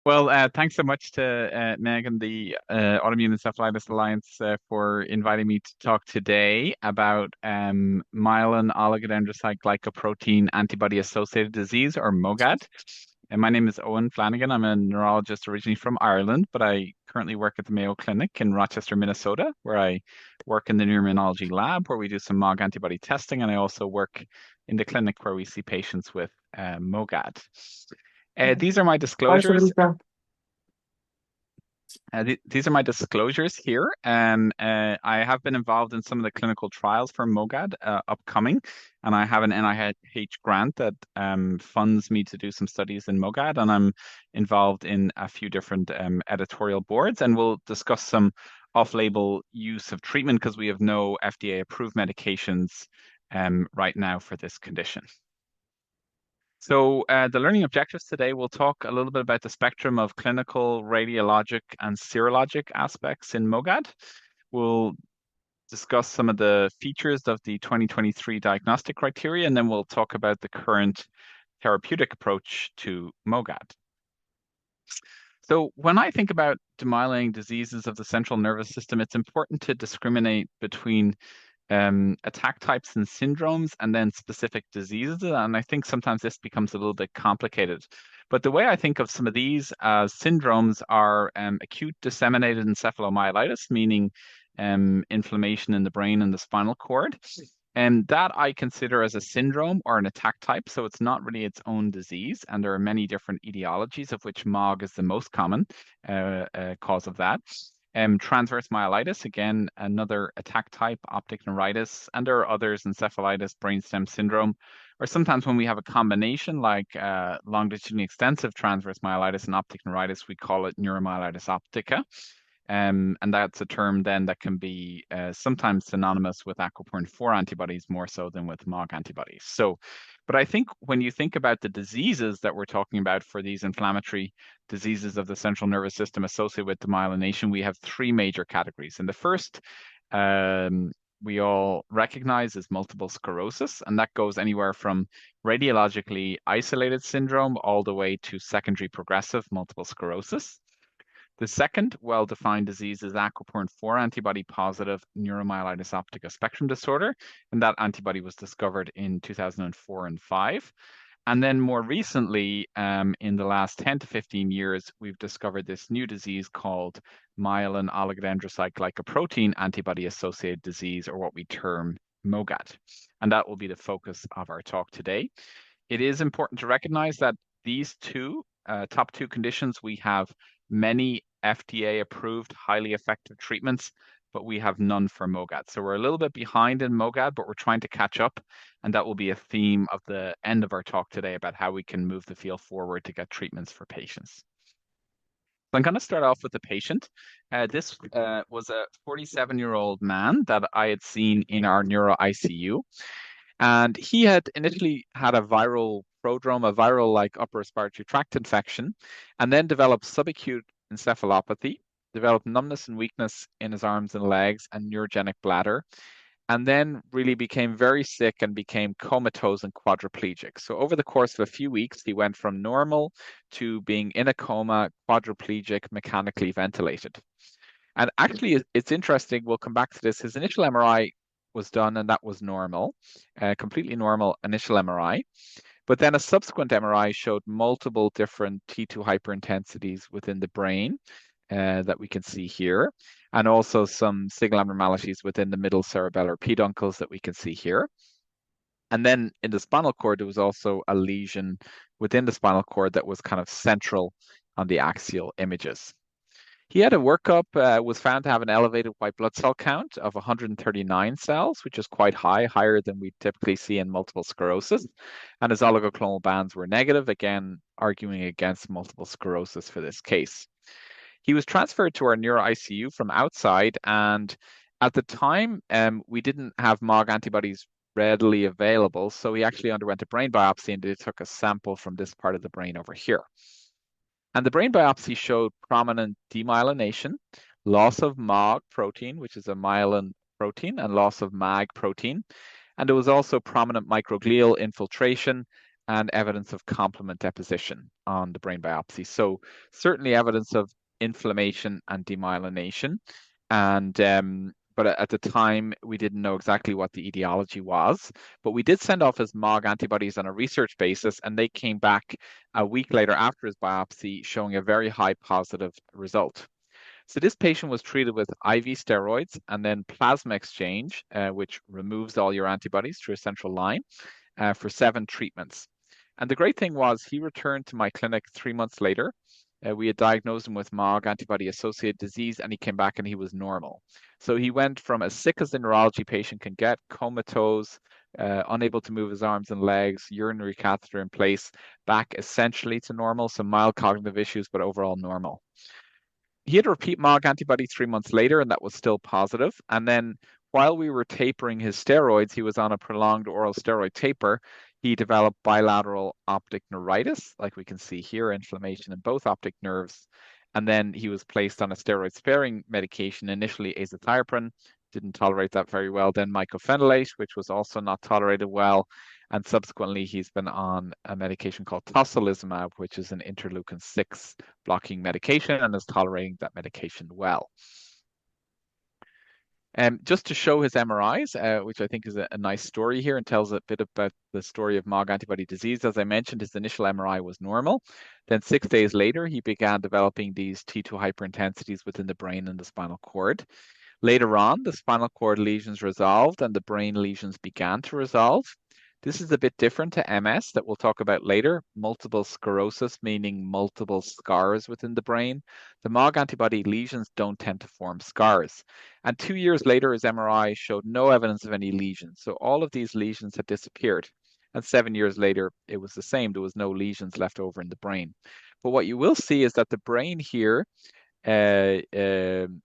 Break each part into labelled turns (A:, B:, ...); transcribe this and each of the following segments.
A: Well, thanks so much to Meg and the Autoimmune Encephalitis Alliance for inviting me to talk today about myelin oligodendrocyte glycoprotein antibody-associated disease, or MOGAD. And my name is Eoin Flanagan. I'm a neurologist originally from Ireland, but I currently work at the Mayo Clinic in Rochester, Minnesota, where I work in the neuroimmunology lab, where we do some MOG antibody testing, and I also work in the clinic where we see patients with MOGAD. These are my disclosures. These are my disclosures here. I have been involved in some of the clinical trials for MOGAD upcoming, and I have an NIH grant that funds me to do some studies in MOGAD, and I'm involved in a few different editorial boards, and we'll discuss some off-label use of treatment because we have no FDA-approved medications right now for this condition. So the learning objectives today, we'll talk a little bit about the spectrum of clinical, radiologic, and serologic aspects in MOGAD. We'll discuss some of the features of the 2023 diagnostic criteria, and then we'll talk about the current therapeutic approach to MOGAD. So when I think about demyelinating diseases of the central nervous system, it's important to discriminate between attack types and syndromes and then specific diseases. And I think sometimes this becomes a little bit complicated. But the way I think of some of these syndromes are acute disseminated encephalomyelitis, meaning inflammation in the brain and the spinal cord. And that I consider as a syndrome or an attack type. So it's not really its own disease. And there are many different etiologies, of which MOG is the most common cause of that. Transverse myelitis, again, another attack type, optic neuritis, and there are others, encephalitis, brainstem syndrome, or sometimes when we have a combination like longitudinally extensive transverse myelitis and optic neuritis, we call it neuromyelitis optica. And that's a term then that can be sometimes synonymous with aquaporin 4 antibodies more so than with MOG antibodies. So, but I think when you think about the diseases that we're talking about for these inflammatory diseases of the central nervous system associated with demyelination, we have three major categories. And the first we all recognize is multiple sclerosis, and that goes anywhere from radiologically isolated syndrome all the way to secondary progressive multiple sclerosis. The second well-defined disease is aquaporin 4 antibody positive neuromyelitis optica spectrum disorder, and that antibody was discovered in 2004 and 5. And then more recently, in the last 10 to 15 years, we've discovered this new disease called myelin oligodendrocyte glycoprotein antibody-associated disease, or what we term MOGAD. And that will be the focus of our talk today. It is important to recognize that these top two conditions, we have many FDA-approved, highly effective treatments, but we have none for MOGAD. So we're a little bit behind in MOGAD, but we're trying to catch up, and that will be a theme of the end of our talk today about how we can move the field forward to get treatments for patients. So I'm going to start off with the patient. This was a 47-year-old man that I had seen in our neuro ICU, and he had initially had a viral prodrome, a viral-like upper respiratory tract infection, and then developed subacute encephalopathy, developed numbness and weakness in his arms and legs, and neurogenic bladder, and then really became very sick and became comatose and quadriplegic. So over the course of a few weeks, he went from normal to being in a coma, quadriplegic, mechanically ventilated. And actually, it's interesting, we'll come back to this, his initial MRI was done and that was normal, completely normal initial MRI. But then a subsequent MRI showed multiple different T2 hyperintensities within the brain that we can see here, and also some signal abnormalities within the middle cerebellar peduncles that we can see here. And then in the spinal cord, there was also a lesion within the spinal cord that was kind of central on the axial images. He had a workup, was found to have an elevated white blood cell count of 139 cells, which is quite high, higher than we typically see in multiple sclerosis. And his oligoclonal bands were negative, again, arguing against multiple sclerosis for this case. He was transferred to our neuro ICU from outside, and at the time, we didn't have MOG antibodies readily available, so he actually underwent a brain biopsy and they took a sample from this part of the brain over here. And the brain biopsy showed prominent demyelination, loss of MOG protein, which is a myelin protein, and loss of MAG protein. And there was also prominent microglial infiltration and evidence of complement deposition on the brain biopsy. So certainly evidence of inflammation and demyelination. And but at the time, we didn't know exactly what the etiology was. But we did send off his MOG antibodies on a research basis, and they came back a week later after his biopsy showing a very high positive result. So this patient was treated with IV steroids and then plasma exchange, which removes all your antibodies through a central line, for 7 treatments. And the great thing was he returned to my clinic 3 months later. We had diagnosed him with MOG antibody-associated disease, and he came back and he was normal. So he went from as sick as the neurology patient can get, comatose, unable to move his arms and legs, urinary catheter in place, back essentially to normal, some mild cognitive issues, but overall normal. He had a repeat MOG antibody 3 months later, and that was still positive. And then while we were tapering his steroids, he was on a prolonged oral steroid taper. He developed bilateral optic neuritis, like we can see here, inflammation in both optic nerves. And then he was placed on a steroid-sparing medication, initially azathioprine, didn't tolerate that very well. Then mycophenolate, which was also not tolerated well. And subsequently, he's been on a medication called tocilizumab, which is an interleukin-6 blocking medication, and is tolerating that medication well. Just to show his MRIs, which I think is a nice story here and tells a bit about the story of MOG antibody disease. As I mentioned, his initial MRI was normal. Then 6 days later, he began developing these T2 hyperintensities within the brain and the spinal cord. Later on, the spinal cord lesions resolved and the brain lesions began to resolve. This is a bit different to MS that we'll talk about later, multiple sclerosis, meaning multiple scars within the brain. The MOG antibody lesions don't tend to form scars. And 2 years later, his MRI showed no evidence of any lesions. So all of these lesions had disappeared. And 7 years later, it was the same. There was no lesions left over in the brain. But what you will see is that the brain here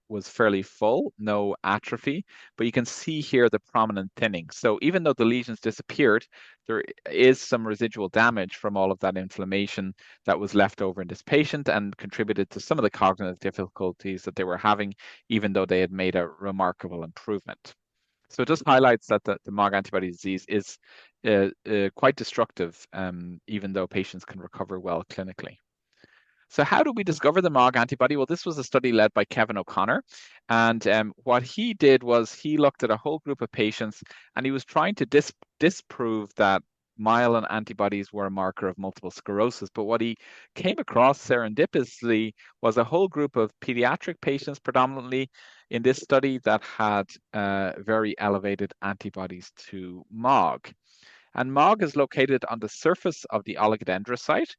A: was fairly full, no atrophy, but you can see here the prominent thinning. So even though the lesions disappeared, there is some residual damage from all of that inflammation that was left over in this patient and contributed to some of the cognitive difficulties that they were having, even though they had made a remarkable improvement. So it just highlights that the MOG antibody disease is quite destructive, even though patients can recover well clinically. So how did we discover the MOG antibody? Well, this was a study led by Kevin O'Connor. And what he did was he looked at a whole group of patients and he was trying to disprove that myelin antibodies were a marker of multiple sclerosis. But what he came across serendipitously was a whole group of pediatric patients predominantly in this study that had very elevated antibodies to MOG. And MOG is located on the surface of the oligodendrocyte.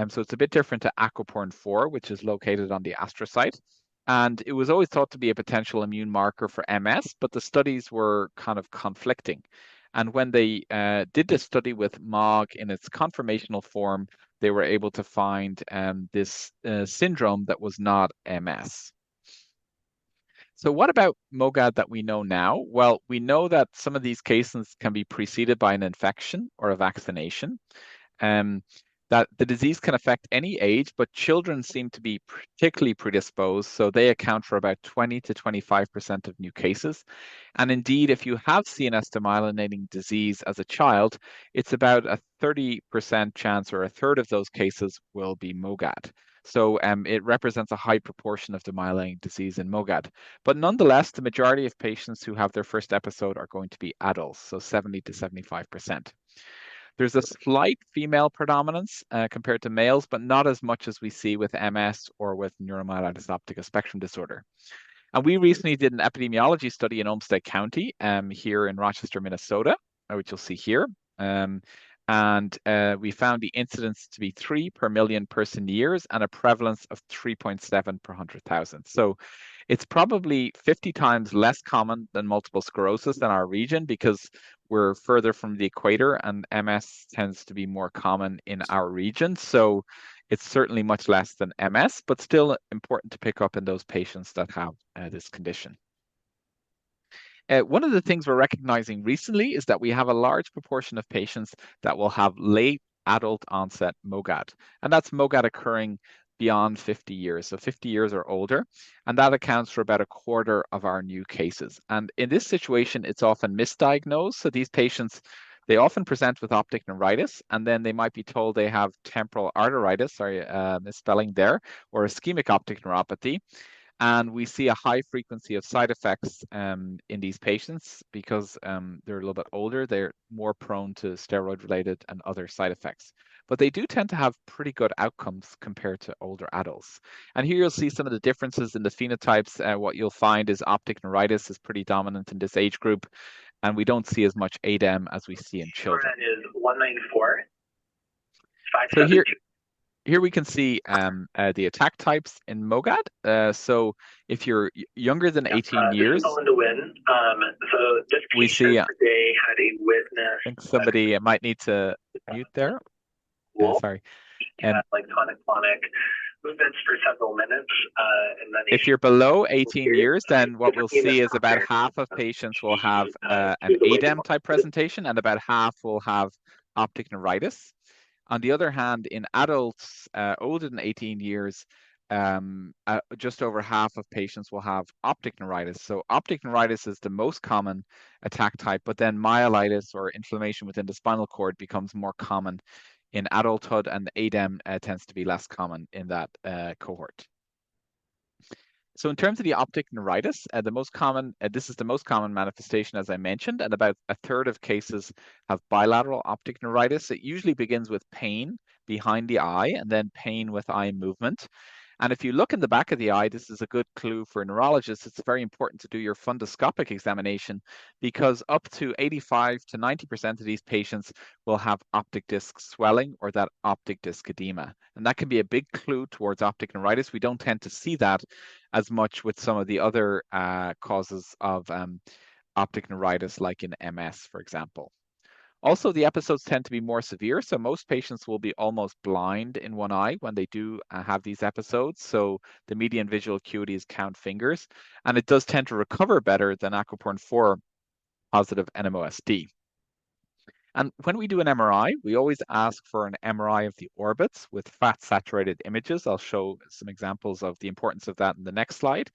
A: So it's a bit different to aquaporin 4, which is located on the astrocyte. And it was always thought to be a potential immune marker for MS, but the studies were kind of conflicting. And when they did this study with MOG in its conformational form, they were able to find this syndrome that was not MS. So what about MOGAD that we know now? Well, we know that some of these cases can be preceded by an infection or a vaccination. That the disease can affect any age, but children seem to be particularly predisposed. So they account for about 20 to 25% of new cases. And indeed, if you have CNS demyelinating disease as a child, it's about a 30% chance or a third of those cases will be MOGAD. So it represents a high proportion of demyelinating disease in MOGAD. But nonetheless, the majority of patients who have their first episode are going to be adults, so 70 to 75%. There's a slight female predominance compared to males, but not as much as we see with MS or with neuromyelitis optica spectrum disorder. And we recently did an epidemiology study in Olmsted County here in Rochester, Minnesota, which you'll see here. And we found the incidence to be 3 per million person years and a prevalence of 3.7 per 100,000. So it's probably 50 times less common than multiple sclerosis in our region because we're further from the equator and MS tends to be more common in our region. So it's certainly much less than MS, but still important to pick up in those patients that have this condition. One of the things we're recognizing recently is that we have a large proportion of patients that will have late adult onset MOGAD, and that's MOGAD occurring beyond 50 years, so 50 years or older, and that accounts for about a quarter of our new cases. And in this situation, it's often misdiagnosed, so these patients They often present with optic neuritis, and then they might be told they have temporal arteritis, sorry, misspelling there, or ischemic optic neuropathy. And we see a high frequency of side effects in these patients because they're a little bit older. They're more prone to steroid-related and other side effects. But they do tend to have pretty good outcomes compared to older adults. And here you'll see some of the differences in the phenotypes. What you'll find is optic neuritis is pretty dominant in this age group, and we don't see as much ADEM as we see in children.
B: Is 194.
A: So here we can see the attack types in MOGAD. So if you're younger than 18 years,
B: so this
A: we see.
B: Today had a witness.
A: I think somebody might need to mute there. Sorry.
B: Like tonic-clonic movements for several minutes. And then
A: if you're below 18 years, then what we'll see is about half of patients will have an ADEM type presentation, and about half will have optic neuritis. On the other hand, in adults older than 18 years, just over half of patients will have optic neuritis. So optic neuritis is the most common attack type, but then myelitis or inflammation within the spinal cord becomes more common in adulthood, and ADEM tends to be less common in that cohort. So in terms of the optic neuritis, the most common, this is the most common manifestation, as I mentioned, and about a third of cases have bilateral optic neuritis. It usually begins with pain behind the eye and then pain with eye movement. And if you look in the back of the eye, this is a good clue for neurologists. It's very important to do your fundoscopic examination because up to 85 to 90% of these patients will have optic disc swelling or that optic disc edema. And that can be a big clue towards optic neuritis. We don't tend to see that as much with some of the other causes of optic neuritis, like in MS, for example. Also, the episodes tend to be more severe, so most patients will be almost blind in one eye when they do have these episodes. So the median visual acuity is count fingers, and it does tend to recover better than aquaporin 4 positive NMOSD. And when we do an MRI, we always ask for an MRI of the orbits with fat-saturated images. I'll show some examples of the importance of that in the next slide.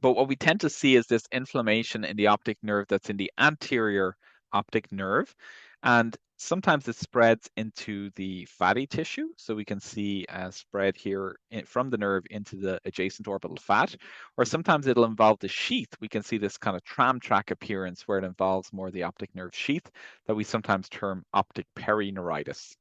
A: But what we tend to see is this inflammation in the optic nerve that's in the anterior optic nerve, and sometimes it spreads into the fatty tissue. So we can see a spread here from the nerve into the adjacent orbital fat, or sometimes it'll involve the sheath. We can see this kind of tram track appearance where it involves more the optic nerve sheath that we sometimes term optic perineuritis.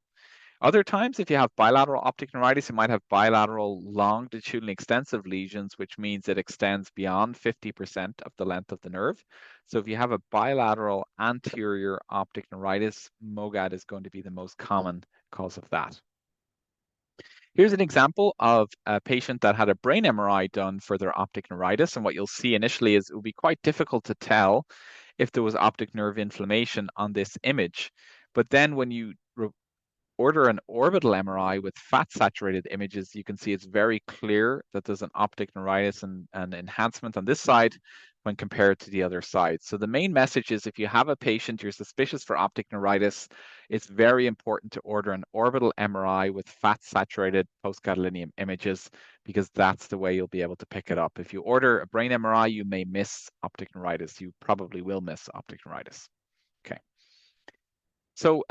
A: Other times, if you have bilateral optic neuritis, you might have bilateral longitudinally extensive lesions, which means it extends beyond 50% of the length of the nerve. So if you have a bilateral anterior optic neuritis, MOGAD is going to be the most common cause of that. Here's an example of a patient that had a brain MRI done for their optic neuritis. And what you'll see initially is it will be quite difficult to tell if there was optic nerve inflammation on this image. But then when you order an orbital MRI with fat-saturated images, you can see it's very clear that there's an optic neuritis and enhancement on this side when compared to the other side. So the main message is if you have a patient, you're suspicious for optic neuritis, it's very important to order an orbital MRI with fat-saturated postgadolinium images because that's the way you'll be able to pick it up. If you order a brain MRI, you may miss optic neuritis. You probably will miss optic neuritis. Okay. So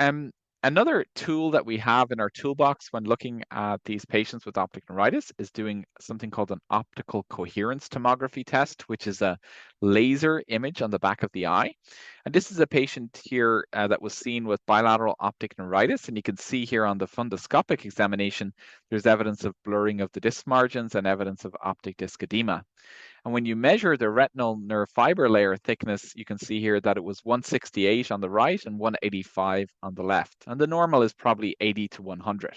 A: another tool that we have in our toolbox when looking at these patients with optic neuritis is doing something called an optical coherence tomography test, which is a laser image on the back of the eye. And this is a patient here that was seen with bilateral optic neuritis. And you can see here on the fundoscopic examination, there's evidence of blurring of the disc margins and evidence of optic disc edema. And when you measure the retinal nerve fiber layer thickness, you can see here that it was 168 on the right and 185 on the left. And the normal is probably 80 to 100.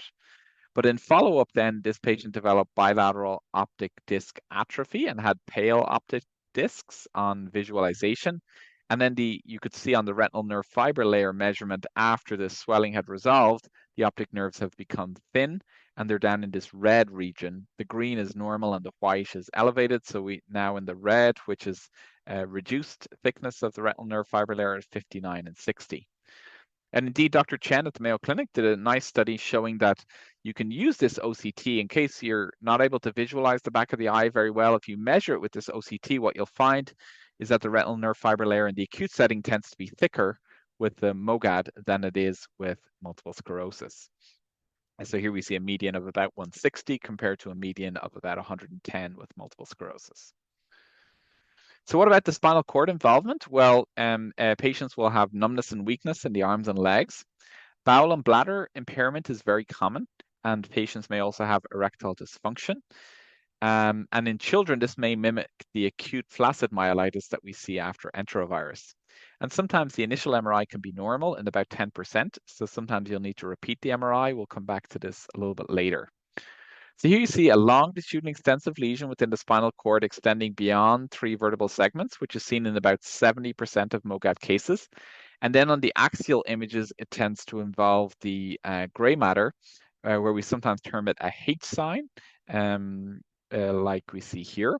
A: But in follow-up then, this patient developed bilateral optic disc atrophy and had pale optic discs on visualization. And then you could see on the retinal nerve fiber layer measurement after the swelling had resolved, the optic nerves have become thin and they're down in this red region. The green is normal and the white is elevated. So we now in the red, which is reduced thickness of the retinal nerve fiber layer at 59 and 60. And indeed, Dr. Chen at the Mayo Clinic did a nice study showing that you can use this OCT in case you're not able to visualize the back of the eye very well. If you measure it with this OCT, what you'll find is that the retinal nerve fiber layer in the acute setting tends to be thicker, with the MOGAD than it is with multiple sclerosis. And so here we see a median of about 160 compared to a median of about 110 with multiple sclerosis. So what about the spinal cord involvement? Well, patients will have numbness and weakness in the arms and legs. Bowel and bladder impairment is very common, and patients may also have erectile dysfunction. And in children, this may mimic the acute flaccid myelitis that we see after enterovirus. And sometimes the initial MRI can be normal in about 10%, so sometimes you'll need to repeat the MRI. We'll come back to this a little bit later. So here you see a longitudinal extensive lesion within the spinal cord extending beyond 3 vertebral segments, which is seen in about 70% of MOGAD cases. And then on the axial images, it tends to involve the gray matter, where we sometimes term it a H sign, like we see here.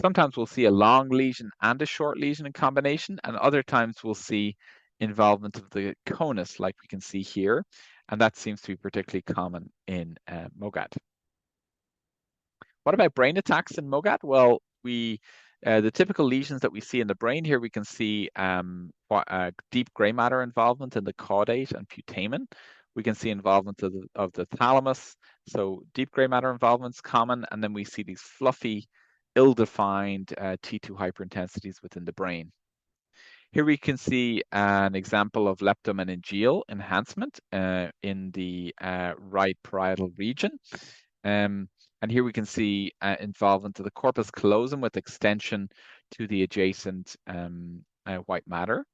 A: Sometimes we'll see a long lesion and a short lesion in combination, and other times we'll see involvement of the conus, like we can see here, and that seems to be particularly common in MOGAD. What about brain attacks in MOGAD? Well, the typical lesions that we see in the brain here, we can see deep gray matter involvement in the caudate and putamen. We can see involvement of the thalamus. So deep gray matter involvement is common, and then we see these fluffy, ill-defined T2 hyperintensities within the brain. Here we can see an example of leptomeningeal enhancement in the right parietal region. And here we can see involvement of the corpus callosum with extension to the adjacent white matter.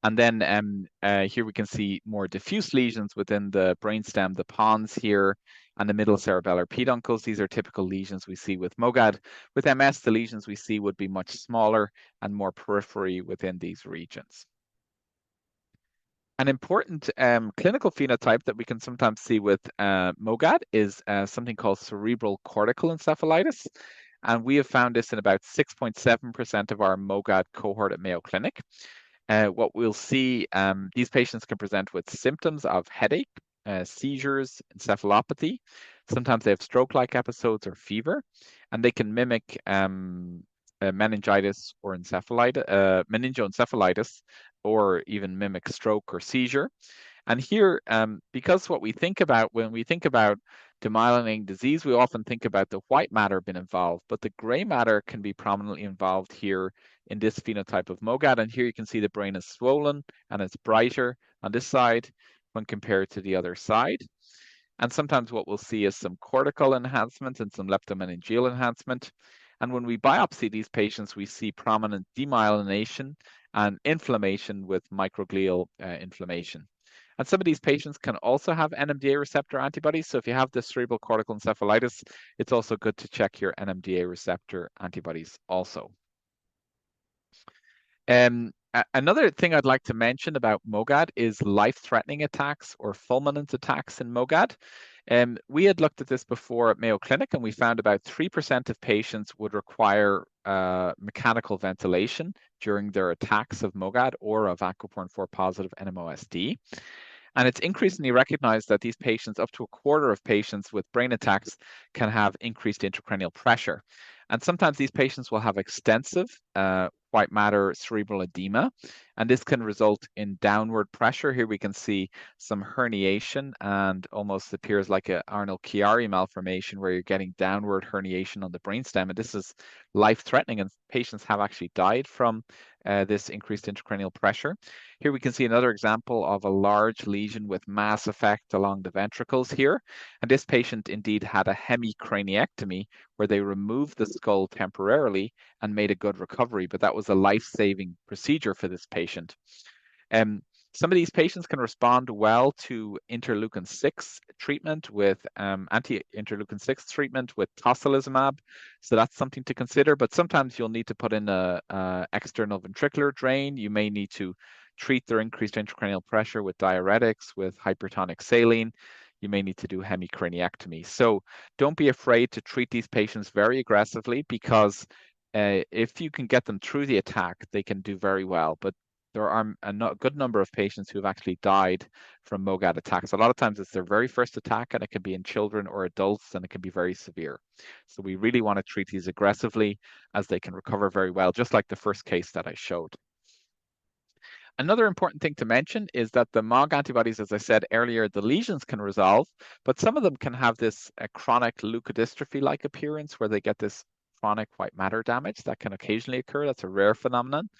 A: And then here we can see more diffuse lesions within the brainstem, the pons here, and the middle cerebellar peduncles. These are typical lesions we see with MOGAD. With MS, the lesions we see would be much smaller and more periphery within these regions. An important clinical phenotype that we can sometimes see with MOGAD is something called cerebral cortical encephalitis. And we have found this in about 6.7% of our MOGAD cohort at Mayo Clinic. What we'll see, these patients can present with symptoms of headache, seizures, encephalopathy. Sometimes they have stroke-like episodes or fever, and they can mimic meningitis or meningoencephalitis, or even mimic stroke or seizure. And here, because what we think about when we think about demyelinating disease, we often think about the white matter being involved, but the gray matter can be prominently involved here in this phenotype of MOGAD. And here you can see the brain is swollen and it's brighter on this side when compared to the other side. And sometimes what we'll see is some cortical enhancement and some leptomeningeal enhancement. And when we biopsy these patients, we see prominent demyelination and inflammation with microglial inflammation. And some of these patients can also have NMDA receptor antibodies. So if you have this cerebral cortical encephalitis, it's also good to check your NMDA receptor antibodies also. Another thing I'd like to mention about MOGAD is life-threatening attacks or fulminant attacks in MOGAD. We had looked at this before at Mayo Clinic, and we found about 3% of patients would require mechanical ventilation during their attacks of MOGAD or of aquaporin 4 positive NMOSD. And it's increasingly recognized that these patients, up to a quarter of patients with brain attacks, can have increased intracranial pressure. And sometimes these patients will have extensive white matter cerebral edema, and this can result in downward pressure. Here we can see some herniation and almost appears like an Arnold-Chiari malformation where you're getting downward herniation on the brainstem, and this is life-threatening, and patients have actually died from this increased intracranial pressure. Here we can see another example of a large lesion with mass effect along the ventricles here, and this patient indeed had a hemicraniectomy where they removed the skull temporarily and made a good recovery, but that was a life-saving procedure for this patient. Some of these patients can respond well to interleukin-6 treatment with anti-interleukin-6 treatment with tocilizumab, so that's something to consider. But sometimes you'll need to put in a external ventricular drain. You may need to treat their increased intracranial pressure with diuretics, with hypertonic saline. You may need to do hemicraniectomy. So don't be afraid to treat these patients very aggressively, because if you can get them through the attack, they can do very well. But there are a good number of patients who have actually died from MOGAD attacks. A lot of times it's their very first attack, and it can be in children or adults, and it can be very severe. So we really want to treat these aggressively, as they can recover very well, just like the first case that I showed. Another important thing to mention is that the MOG antibodies, as I said earlier, the lesions can resolve, but some of them can have this chronic leukodystrophy-like appearance where they get this chronic white matter damage that can occasionally occur. That's a rare phenomenon.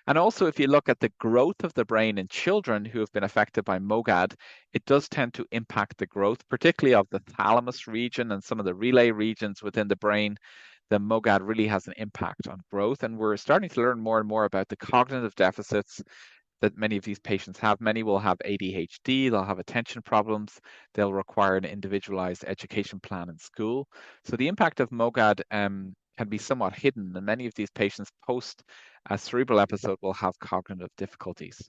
A: And also, if you look at the growth of the brain in children who have been affected by MOGAD, it does tend to impact the growth, particularly of the thalamus region and some of the relay regions within the brain. The MOGAD really has an impact on growth. And we're starting to learn more and more about the cognitive deficits that many of these patients have. Many will have ADHD, they'll have attention problems, they'll require an individualized education plan in school. So the impact of MOGAD can be somewhat hidden, and many of these patients post a cerebral episode will have cognitive difficulties.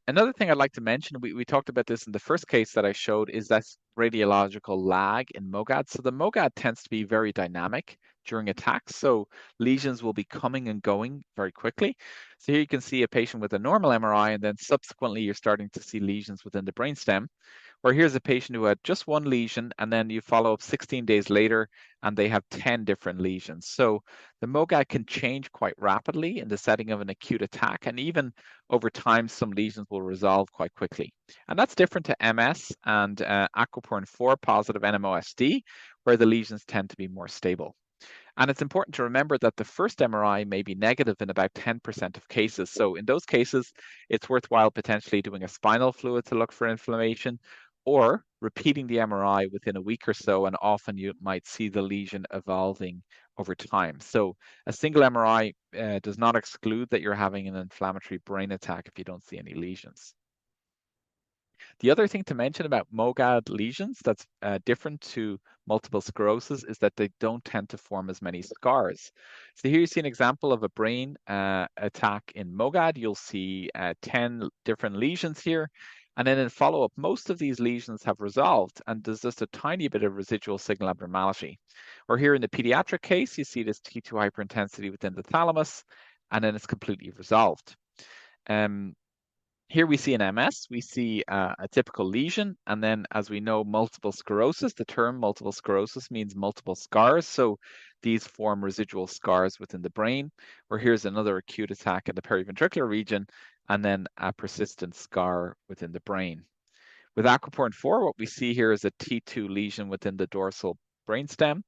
A: Another thing I'd like to mention, we talked about this in the first case that I showed, is that radiological lag in MOGAD. So the MOGAD tends to be very dynamic during attacks. So lesions will be coming and going very quickly. So here you can see a patient with a normal MRI, and then subsequently you're starting to see lesions within the brainstem. Or here's a patient who had just one lesion, and then you follow up 16 days later, and they have 10 different lesions. So the MOGAD can change quite rapidly in the setting of an acute attack, and even over time, some lesions will resolve quite quickly. And that's different to MS and aquaporin 4 positive NMOSD, where the lesions tend to be more stable. And it's important to remember that the first MRI may be negative in about 10% of cases. So in those cases, it's worthwhile potentially doing a spinal fluid to look for inflammation, or repeating the MRI within a week or so, and often you might see the lesion evolving over time. So a single MRI does not exclude that you're having an inflammatory brain attack if you don't see any lesions. The other thing to mention about MOGAD lesions that's different to multiple sclerosis is that they don't tend to form as many scars. So here you see an example of a brain attack in MOGAD. You'll see 10 different lesions here. And then in follow-up, most of these lesions have resolved, and there's just a tiny bit of residual signal abnormality. Or here in the pediatric case, you see this T2 hyperintensity within the thalamus, and then it's completely resolved. Here we see an MS, we see a typical lesion, and then as we know, multiple sclerosis, the term multiple sclerosis means multiple scars, so these form residual scars within the brain, or here's another acute attack in the periventricular region, and then a persistent scar within the brain. With aquaporin 4, what we see here is a T2 lesion within the dorsal brainstem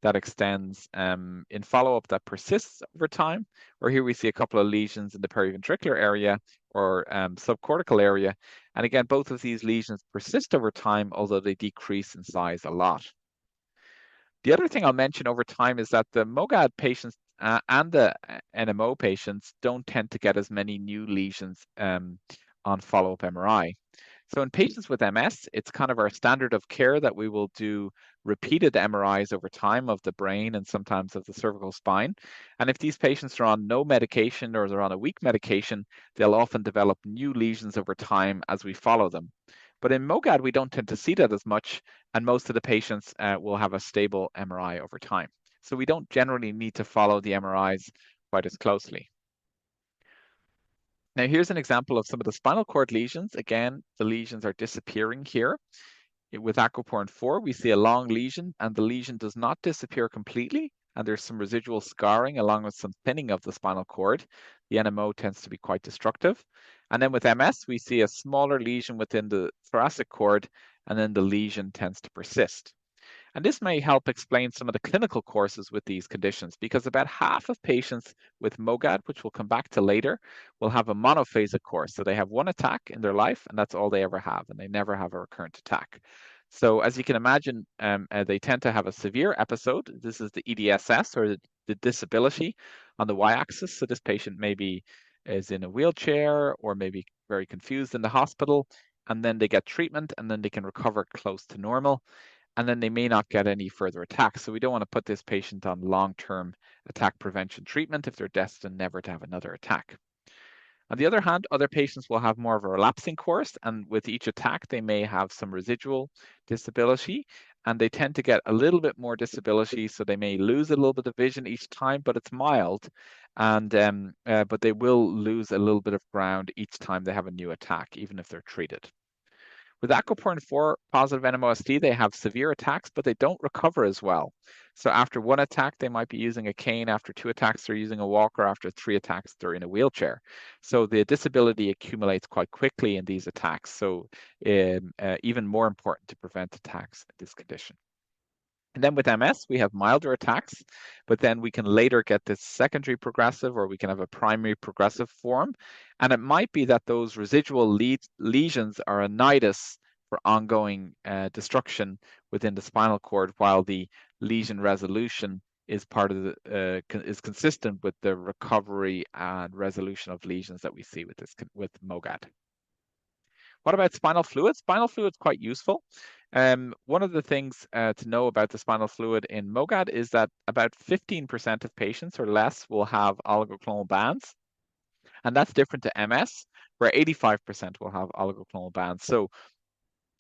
A: that extends in follow-up that persists over time, or here we see a couple of lesions in the periventricular area or subcortical area. And again, both of these lesions persist over time, although they decrease in size a lot. The other thing I'll mention over time is that the MOGAD patients and the NMO patients don't tend to get as many new lesions on follow-up MRI. So in patients with MS, it's kind of our standard of care that we will do repeated MRIs over time of the brain and sometimes of the cervical spine. And if these patients are on no medication or they're on a weak medication, they'll often develop new lesions over time as we follow them. But in MOGAD, we don't tend to see that as much, and most of the patients will have a stable MRI over time. So we don't generally need to follow the MRIs quite as closely. Now, here's an example of some of the spinal cord lesions. Again, the lesions are disappearing here. With aquaporin 4, we see a long lesion, and the lesion does not disappear completely, and there's some residual scarring along with some thinning of the spinal cord. The NMO tends to be quite destructive. And then with MS, we see a smaller lesion within the thoracic cord, and then the lesion tends to persist. And this may help explain some of the clinical courses with these conditions, because about half of patients with MOGAD, which we'll come back to later, will have a monophasic course. So they have one attack in their life, and that's all they ever have, and they never have a recurrent attack. So as you can imagine, they tend to have a severe episode. This is the EDSS, or the disability on the y-axis. So this patient maybe is in a wheelchair or maybe very confused in the hospital, and then they get treatment, and then they can recover close to normal. And then they may not get any further attacks. So we don't want to put this patient on long-term attack prevention treatment if they're destined never to have another attack. On the other hand, other patients will have more of a relapsing course, and with each attack, they may have some residual disability, and they tend to get a little bit more disability, so they may lose a little bit of vision each time, but it's mild, and but they will lose a little bit of ground each time they have a new attack, even if they're treated. With aquaporin 4 positive NMOSD, they have severe attacks, but they don't recover as well. So after one attack, they might be using a cane. After 2 attacks, they're using a walker. After 3 attacks, they're in a wheelchair. So the disability accumulates quite quickly in these attacks. So even more important to prevent attacks in this condition. And then with MS, we have milder attacks, but then we can later get this secondary progressive, or we can have a primary progressive form. And it might be that those residual lesions are a nidus for ongoing destruction within the spinal cord, while the lesion resolution is part of the is consistent with the recovery and resolution of lesions that we see with MOGAD. What about spinal fluid? Spinal fluid is quite useful. One of the things to know about the spinal fluid in MOGAD is that about 15% of patients or less will have oligoclonal bands. And that's different to MS, where 85% will have oligoclonal bands. So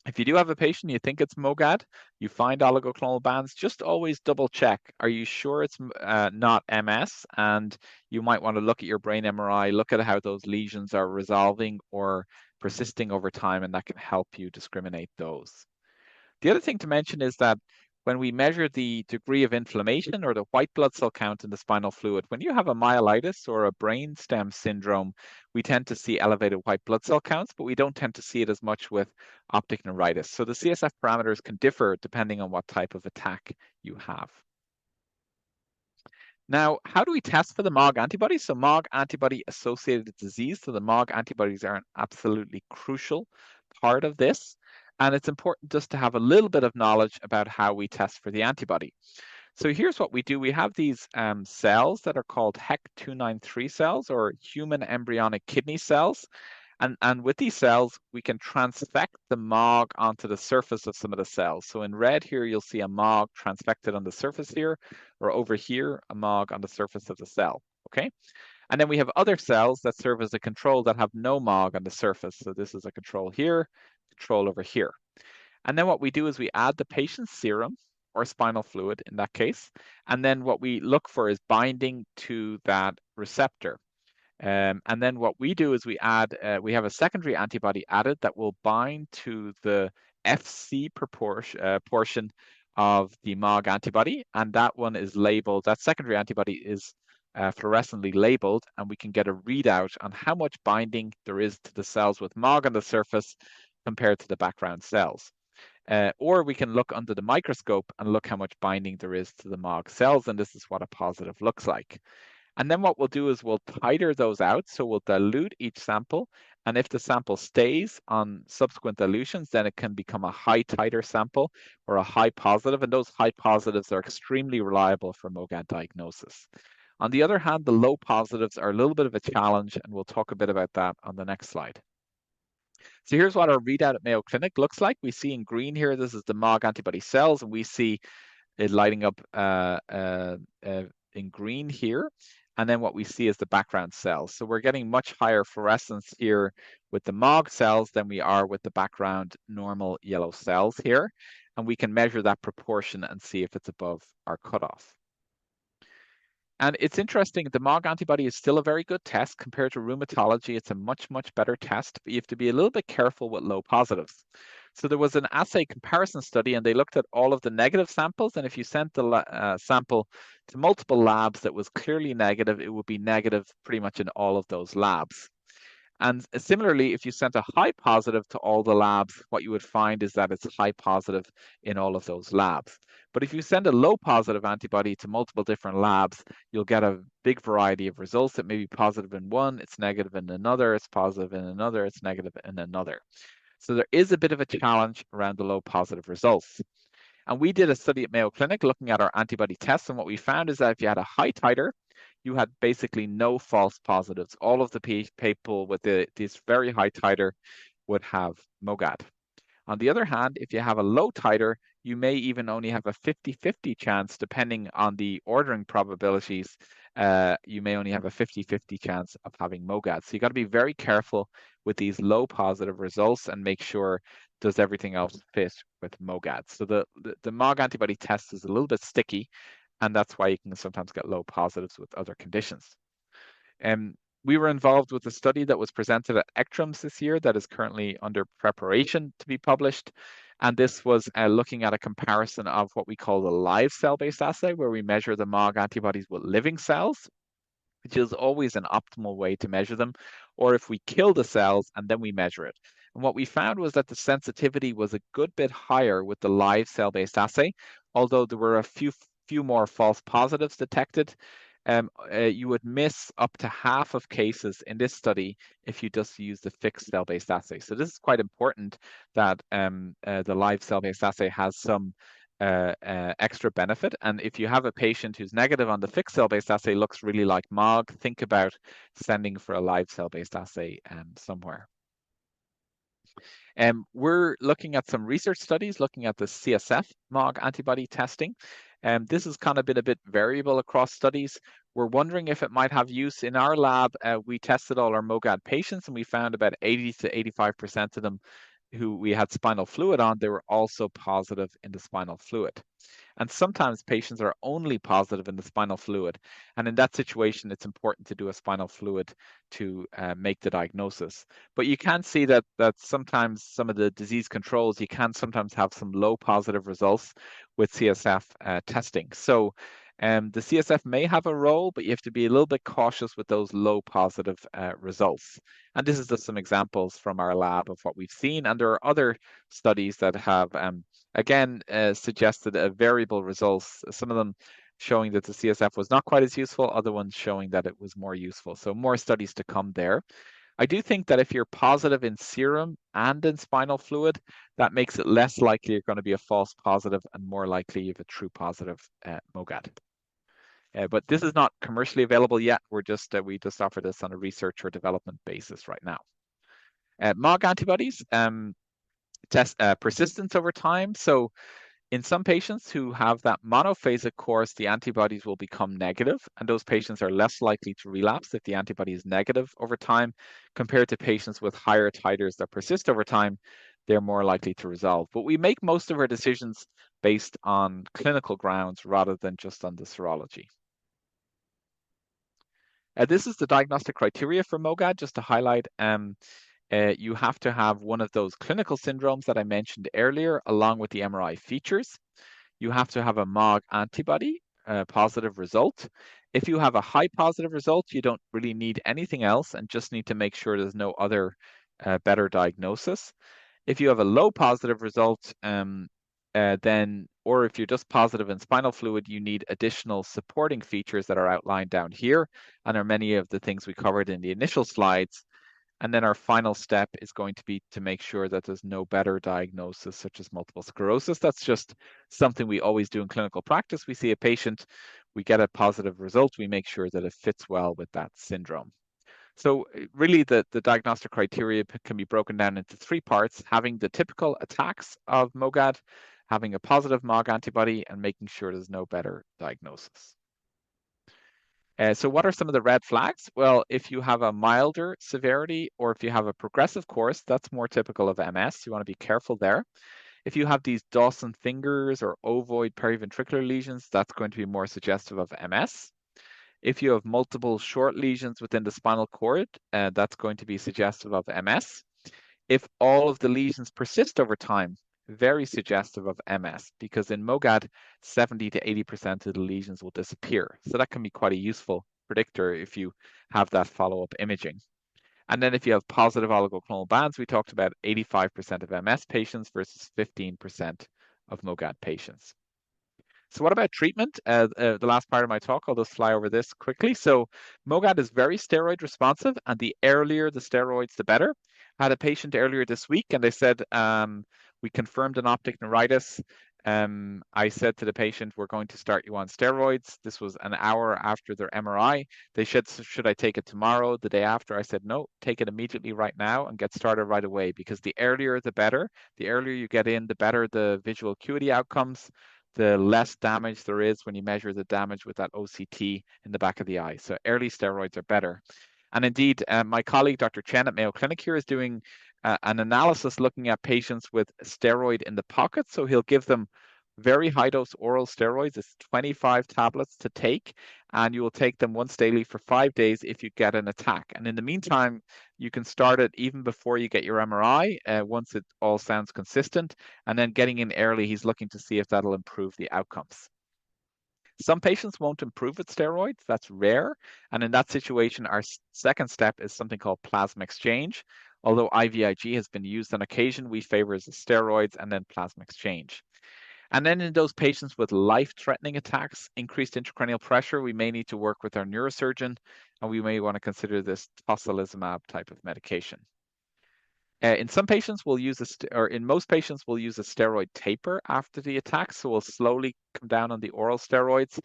A: if you do have a patient, you think it's MOGAD, you find oligoclonal bands, just always double check. Are you sure it's not MS? And you might want to look at your brain MRI, look at how those lesions are resolving or persisting over time, and that can help you discriminate those. The other thing to mention is that when we measure the degree of inflammation or the white blood cell count in the spinal fluid, when you have a myelitis or a brainstem syndrome, we tend to see elevated white blood cell counts, but we don't tend to see it as much with optic neuritis. So the CSF parameters can differ depending on what type of attack you have. Now, how do we test for the MOG antibodies? So MOG antibody-associated disease. So the MOG antibodies are an absolutely crucial part of this. And it's important just to have a little bit of knowledge about how we test for the antibody. So here's what we do. We have these cells that are called HEC293 cells, or human embryonic kidney cells. And with these cells, we can transfect the MOG onto the surface of some of the cells. So in red here, you'll see a MOG transfected on the surface here, or over here, a MOG on the surface of the cell, okay? And then we have other cells that serve as a control that have no MOG on the surface. So this is a control here, control over here. And then what we do is we add the patient's serum or spinal fluid in that case. And then what we look for is binding to that receptor. And then what we do is we add, we have a secondary antibody added that will bind to the FC portion of the MOG antibody. And that one is labeled, that secondary antibody is fluorescently labeled, and we can get a readout on how much binding there is to the cells with MOG on the surface compared to the background cells. Or we can look under the microscope and look how much binding there is to the MOG cells, and this is what a positive looks like. And then what we'll do is we'll titer those out, so we'll dilute each sample, and if the sample stays on subsequent dilutions, then it can become a high titer sample or a high positive, and those high positives are extremely reliable for MOGAD diagnosis. On the other hand, the low positives are a little bit of a challenge, and we'll talk a bit about that on the next slide. So here's what our readout at Mayo Clinic looks like. We see in green here, this is the MOG antibody cells, and we see it lighting up in green here. And then what we see is the background cells. So we're getting much higher fluorescence here with the MOG cells than we are with the background normal yellow cells here. And we can measure that proportion and see if it's above our cutoff. And it's interesting, the MOG antibody is still a very good test compared to rheumatology. It's a much, much better test, but you have to be a little bit careful with low positives. So there was an assay comparison study, and they looked at all of the negative samples. And if you sent the sample to multiple labs that was clearly negative, it would be negative pretty much in all of those labs. And similarly, if you sent a high positive to all the labs, what you would find is that it's high positive in all of those labs. But if you send a low positive antibody to multiple different labs, you'll get a big variety of results. It may be positive in one, it's negative in another, it's positive in another, it's negative in another. So there is a bit of a challenge around the low positive results. And we did a study at Mayo Clinic looking at our antibody tests, and what we found is that if you had a high titer, you had basically no false positives. All of the people with this very high titer would have MOGAD. On the other hand, if you have a low titer, you may even only have a 50-50 chance, depending on the ordering probabilities, you may only have a 50-50 chance of having MOGAD. So you got to be very careful with these low positive results and make sure does everything else fit with MOGAD. So the MOG antibody test is a little bit sticky, and that's why you can sometimes get low positives with other conditions. We were involved with a study that was presented at ECTRIMS this year that is currently under preparation to be published. And this was looking at a comparison of what we call the live cell-based assay, where we measure the MOG antibodies with living cells, which is always an optimal way to measure them, or if we kill the cells and then we measure it. And what we found was that the sensitivity was a good bit higher with the live cell-based assay, although there were a few more false positives detected. You would miss up to half of cases in this study if you just use the fixed cell-based assay. So this is quite important that the live cell-based assay has some extra benefit. And if you have a patient who's negative on the fixed cell-based assay, looks really like MOG, think about sending for a live cell-based assay somewhere. We're looking at some research studies looking at the CSF MOG antibody testing. This has kind of been a bit variable across studies. We're wondering if it might have use in our lab. We tested all our MOGAD patients and we found about 80 to 85% of them who we had spinal fluid on, they were also positive in the spinal fluid. And sometimes patients are only positive in the spinal fluid. And in that situation, it's important to do a spinal fluid to make the diagnosis. But you can see that sometimes some of the disease controls, you can sometimes have some low positive results with CSF testing. So the CSF may have a role, but you have to be a little bit cautious with those low positive results. And this is just some examples from our lab of what we've seen. And there are other studies that have, again, suggested variable results, some of them showing that the CSF was not quite as useful, other ones showing that it was more useful. So more studies to come there. I do think that if you're positive in serum and in spinal fluid, that makes it less likely you're going to be a false positive and more likely you have a true positive MOGAD. But this is not commercially available yet. We just offer this on a research or development basis right now. MOG antibodies test persistence over time. So in some patients who have that monophasic course, the antibodies will become negative, and those patients are less likely to relapse if the antibody is negative over time, compared to patients with higher titers that persist over time. They're more likely to resolve. But we make most of our decisions based on clinical grounds rather than just on the serology. This is the diagnostic criteria for MOGAD, just to highlight. You have to have one of those clinical syndromes that I mentioned earlier, along with the MRI features. You have to have a MOG antibody positive result. If you have a high positive result, you don't really need anything else and just need to make sure there's no other better diagnosis. If you have a low positive result, then, or if you're just positive in spinal fluid, you need additional supporting features that are outlined down here and are many of the things we covered in the initial slides. And then our final step is going to be to make sure that there's no better diagnosis, such as multiple sclerosis. That's just something we always do in clinical practice. We see a patient, we get a positive result, we make sure that it fits well with that syndrome. So really the diagnostic criteria can be broken down into three parts: having the typical attacks of MOGAD, having a positive MOG antibody, and making sure there's no better diagnosis. So what are some of the red flags? Well, if you have a milder severity or if you have a progressive course, that's more typical of MS. You want to be careful there. If you have these Dawson fingers or ovoid periventricular lesions, that's going to be more suggestive of MS. If you have multiple short lesions within the spinal cord, that's going to be suggestive of MS. If all of the lesions persist over time, very suggestive of MS, because in MOGAD, 70 to 80% of the lesions will disappear. So that can be quite a useful predictor if you have that follow-up imaging. And then if you have positive oligoclonal bands, we talked about 85% of MS patients versus 15% of MOGAD patients. So what about treatment? The last part of my talk, I'll just fly over this quickly. So MOGAD is very steroid responsive, and the earlier the steroids, the better. I had a patient earlier this week, and they said, we confirmed an optic neuritis. I said to the patient, we're going to start you on steroids. This was an hour after their MRI. They said, should I take it tomorrow, the day after? I said, no, take it immediately right now and get started right away, because the earlier, the better. The earlier you get in, the better the visual acuity outcomes, the less damage there is when you measure the damage with that OCT in the back of the eye. So early steroids are better. And indeed, my colleague, Dr. Chen at Mayo Clinic here, is doing an analysis looking at patients with steroid in the pocket. So he'll give them very high dose oral steroids. It's 25 tablets to take, and you will take them once daily for 5 days if you get an attack. And in the meantime, you can start it even before you get your MRI, once it all sounds consistent, and then getting in early, he's looking to see if that'll improve the outcomes. Some patients won't improve with steroids. That's rare. And in that situation, our second step is something called plasma exchange. Although IVIG has been used on occasion, we favor the steroids and then plasma exchange. And then in those patients with life-threatening attacks, increased intracranial pressure, we may need to work with our neurosurgeon, and we may want to consider this tocilizumab type of medication. In some patients, we'll use or in most patients, we'll use a steroid taper after the attack, so we'll slowly come down on the oral steroids.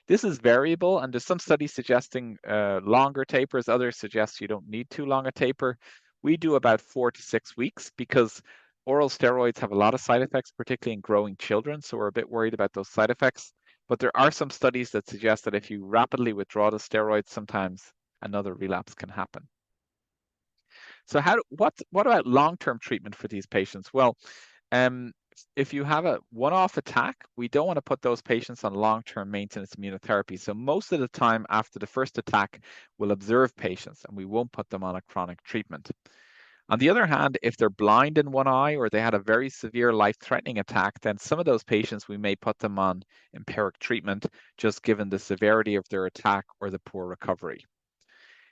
A: This is variable, and there's some studies suggesting longer tapers. Others suggest you don't need too long a taper. We do about 4 to 6 weeks because oral steroids have a lot of side effects, particularly in growing children, so we're a bit worried about those side effects. But there are some studies that suggest that if you rapidly withdraw the steroids, sometimes another relapse can happen. So what about long-term treatment for these patients? Well, if you have a one-off attack, we don't want to put those patients on long-term maintenance immunotherapy. So most of the time after the first attack, we'll observe patients and we won't put them on a chronic treatment. On the other hand, if they're blind in one eye or they had a very severe life-threatening attack, then some of those patients, we may put them on empiric treatment, just given the severity of their attack or the poor recovery.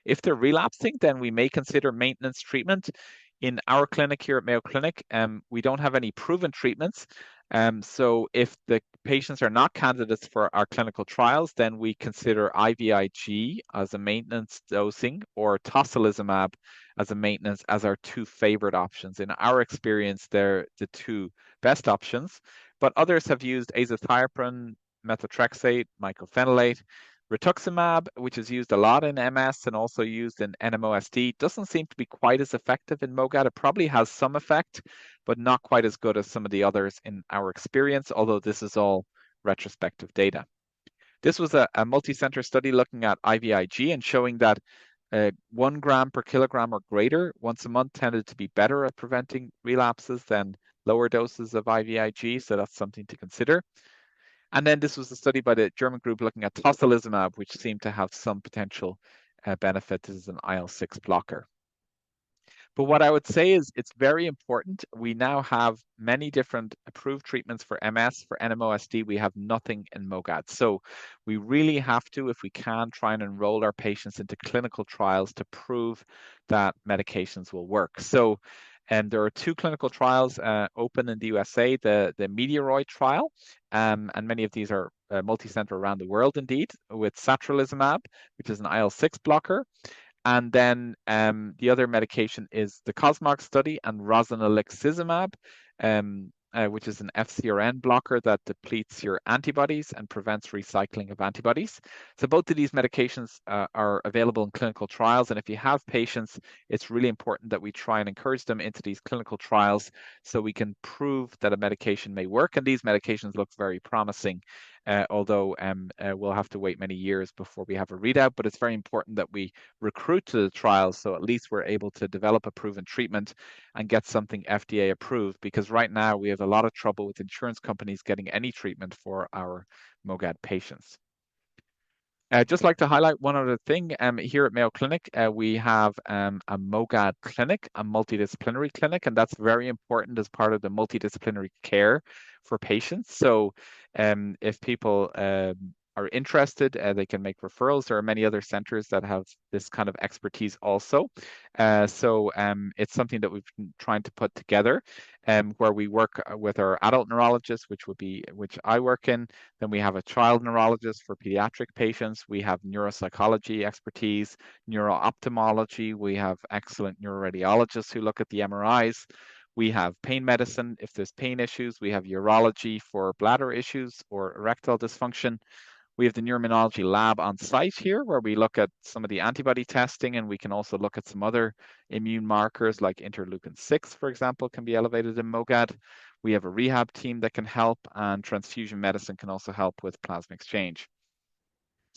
A: If they're relapsing, then we may consider maintenance treatment. In our clinic here at Mayo Clinic, we don't have any proven treatments. So if the patients are not candidates for our clinical trials, then we consider IVIG as a maintenance dosing or tocilizumab as a maintenance as our two favorite options. In our experience, they're the two best options, but others have used azathioprine, methotrexate, mycophenolate. Rituximab, which is used a lot in MS and also used in NMOSD, doesn't seem to be quite as effective in MOGAD. It probably has some effect, but not quite as good as some of the others in our experience, although this is all retrospective data. This was a multi-center study looking at IVIG and showing that 1 gram per kilogram or greater once a month tended to be better at preventing relapses than lower doses of IVIG, so that's something to consider. And then this was a study by the German group looking at tocilizumab, which seemed to have some potential benefit. This is an IL-6 blocker. But what I would say is it's very important. We now have many different approved treatments for MS. For NMOSD, we have nothing in MOGAD. So we really have to, if we can, try and enroll our patients into clinical trials to prove that medications will work. So there are 2 clinical trials open in the USA, the Meteoroid trial, and many of these are multi-center around the world indeed, with satralizumab, which is an IL-6 blocker. And then the other medication is the COSMOG study and rosanolixizumab, which is an FcRn blocker that depletes your antibodies and prevents recycling of antibodies. So both of these medications are available in clinical trials. And if you have patients, it's really important that we try and encourage them into these clinical trials so we can prove that a medication may work. And these medications look very promising, although we'll have to wait many years before we have a readout. But it's very important that we recruit to the trials so at least we're able to develop a proven treatment and get something FDA approved, because right now we have a lot of trouble with insurance companies getting any treatment for our MOGAD patients. I'd just like to highlight one other thing. Here at Mayo Clinic, we have a MOGAD clinic, a multidisciplinary clinic, and that's very important as part of the multidisciplinary care for patients. So if people are interested, they can make referrals. There are many other centers that have this kind of expertise also. So it's something that we've been trying to put together, where we work with our adult neurologist, which I work in. Then we have a child neurologist for pediatric patients. We have neuropsychology expertise, neuro-ophthalmology. We have excellent neuroradiologists who look at the MRIs. We have pain medicine if there's pain issues. We have urology for bladder issues or erectile dysfunction. We have the neuroimmunology lab on site here where we look at some of the antibody testing, and we can also look at some other immune markers like interleukin-6, for example, can be elevated in MOGAD. We have a rehab team that can help, and transfusion medicine can also help with plasma exchange.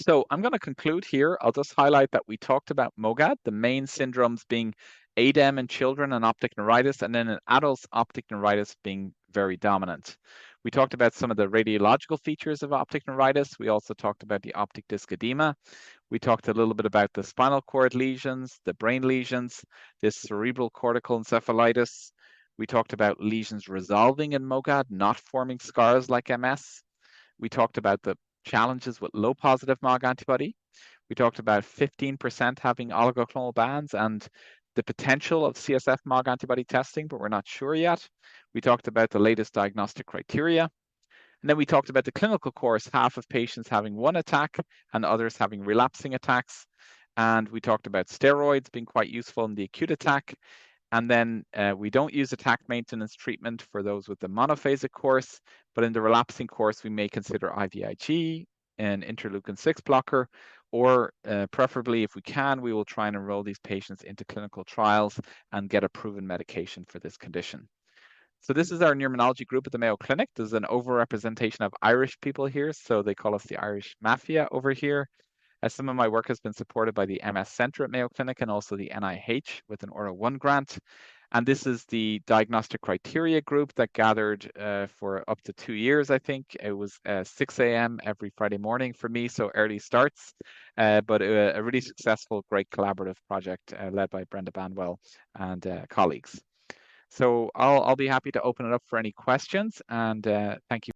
A: So I'm going to conclude here. I'll just highlight that we talked about MOGAD, the main syndromes being ADEM in children and optic neuritis, and then in adults, optic neuritis being very dominant. We talked about some of the radiological features of optic neuritis. We also talked about the optic disc edema. We talked a little bit about the spinal cord lesions, the brain lesions, this cerebral cortical encephalitis. We talked about lesions resolving in MOGAD, not forming scars like MS. We talked about the challenges with low positive MOG antibody. We talked about 15% having oligoclonal bands and the potential of CSF MOG antibody testing, but we're not sure yet. We talked about the latest diagnostic criteria. And then we talked about the clinical course, half of patients having one attack and others having relapsing attacks. And we talked about steroids being quite useful in the acute attack. And then we don't use attack maintenance treatment for those with the monophasic course, but in the relapsing course, we may consider IVIG, an interleukin-6 blocker, or preferably, if we can, we will try and enroll these patients into clinical trials and get a proven medication for this condition. So this is our pneumology group at the Mayo Clinic. There's an overrepresentation of Irish people here, so they call us the Irish Mafia over here. Some of my work has been supported by the MS Centre at Mayo Clinic and also the NIH with an Aura1 grant. And this is the diagnostic criteria group that gathered for up to 2 years, I think. It was 6 a.m. every Friday morning for me, so early starts, but a really successful, great collaborative project led by Brenda Banwell and colleagues. So I'll be happy to open it up for any questions, and thank you.